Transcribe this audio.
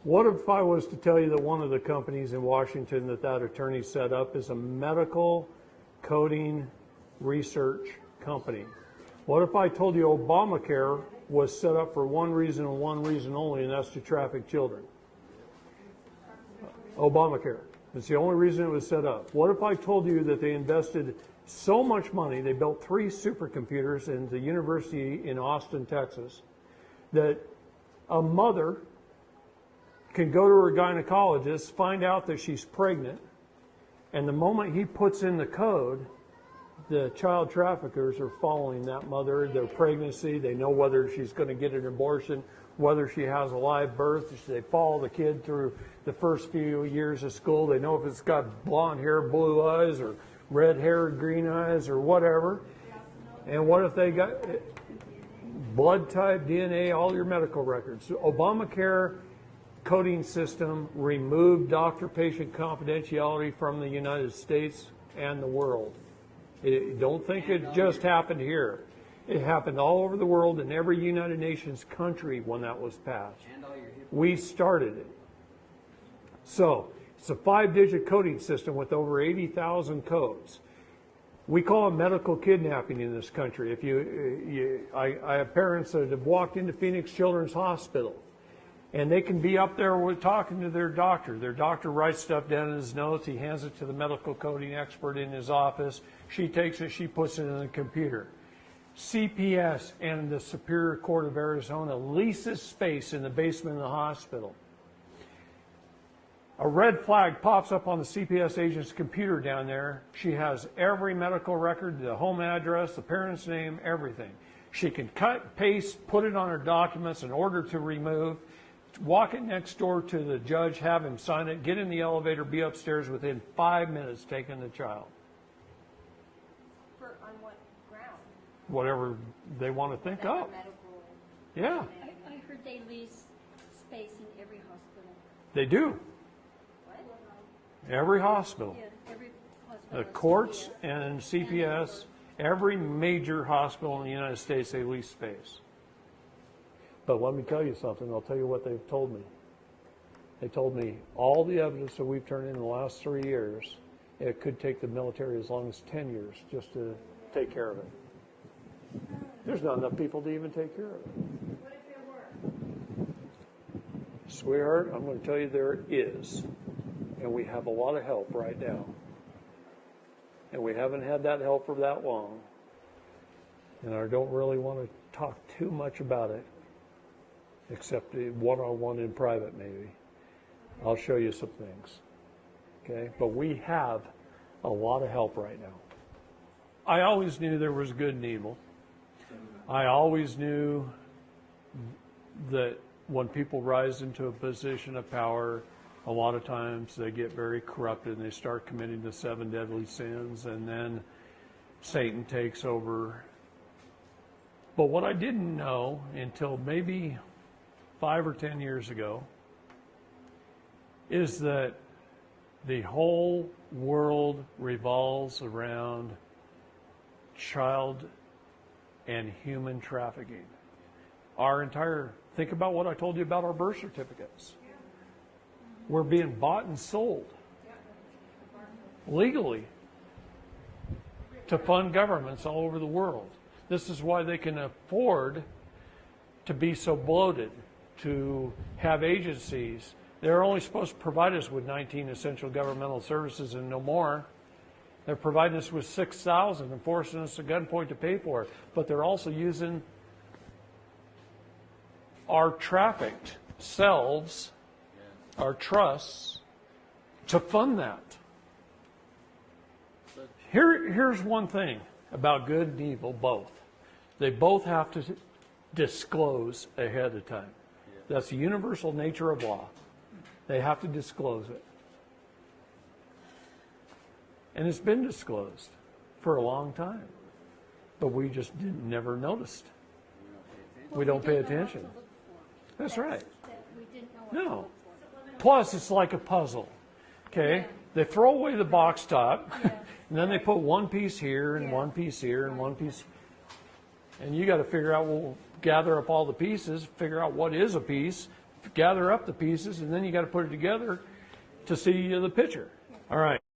What if I was to tell you that one of the companies in Washington that attorney set up is a medical coding research company? What if I told you Obamacare was set up for one reason and one reason only, and that's to traffic children? Obamacare. It's the only reason it was set up. What if I told you that they invested so much money, they built 3 supercomputers in the university in Austin, Texas, that a mother can go to her gynecologist, find out that she's pregnant, and the moment he puts in the code, the child traffickers are following that mother, their pregnancy. They know whether she's going to get an abortion, whether she has a live birth. They follow the kid through the first few years of school. They know if it's got blonde hair, blue eyes, or red hair, green eyes, or whatever. And what if they got blood type, DNA, all your medical records? So Obamacare coding system removed doctor-patient confidentiality from the United States and the world. Don't think it just happened here. It happened all over the world in every United Nations country when that was passed. We started it. So it's a 5-digit coding system with over 80,000 codes. We call it medical kidnapping in this country. I have parents that have walked into Phoenix Children's Hospital, and they can be up there talking to their doctor. Their doctor writes stuff down in his notes. He hands it to the medical coding expert in his office. She takes it, she puts it in the computer. CPS and the Superior Court of Arizona leases space in the basement of the hospital. A red flag pops up on the CPS agent's computer down there. She has every medical record, the home address, the parent's name, everything. She can cut, paste, put it on her documents, an order to remove, walk it next door to the judge, have him sign it, get in the elevator, be upstairs within 5 minutes taking the child. On what ground? Whatever they want to think of. Yeah. I heard they lease space in every hospital. They do. Every hospital. Yeah, every hospital. The courts and CPS, every major hospital in the United States, they lease space. But let me tell you something. I'll tell you what they've told me. They told me all the evidence that we've turned in the last 3 years, it could take the military as long as 10 years just to take care of it. There's not enough people to even take care of it. What if there were? Sweetheart, I'm going to tell you there is. And we have a lot of help right now. And we haven't had that help for that long. And I don't really want to talk too much about it, except one-on-one in private maybe. I'll show you some things. Okay? But we have a lot of help right now. I always knew there was good and evil. I always knew that when people rise into a position of power, a lot of times they get very corrupted and they start committing the 7 deadly sins, and then Satan takes over. But what I didn't know until maybe 5 or 10 years ago is that the whole world revolves around child and human trafficking. Think about what I told you about our birth certificates. We're being bought and sold legally to fund governments all over the world. This is why they can afford to be so bloated, to have agencies. They're only supposed to provide us with 19 essential governmental services and no more. They're providing us with 6,000 and forcing us at gunpoint to pay for it. But they're also using our trafficked selves, our trusts, to fund that. Here's one thing about good and evil, both. They both have to disclose ahead of time. That's the universal nature of law. They have to disclose it. And it's been disclosed for a long time. But we just never noticed. We don't pay attention. That's right. No. Plus, it's like a puzzle. Okay? They throw away the box top, and then they put one piece here, and one piece here, and one piece. And you got to figure out, gather up all the pieces, figure out what is a piece, gather up the pieces, and then you got to put it together to see the picture. All right.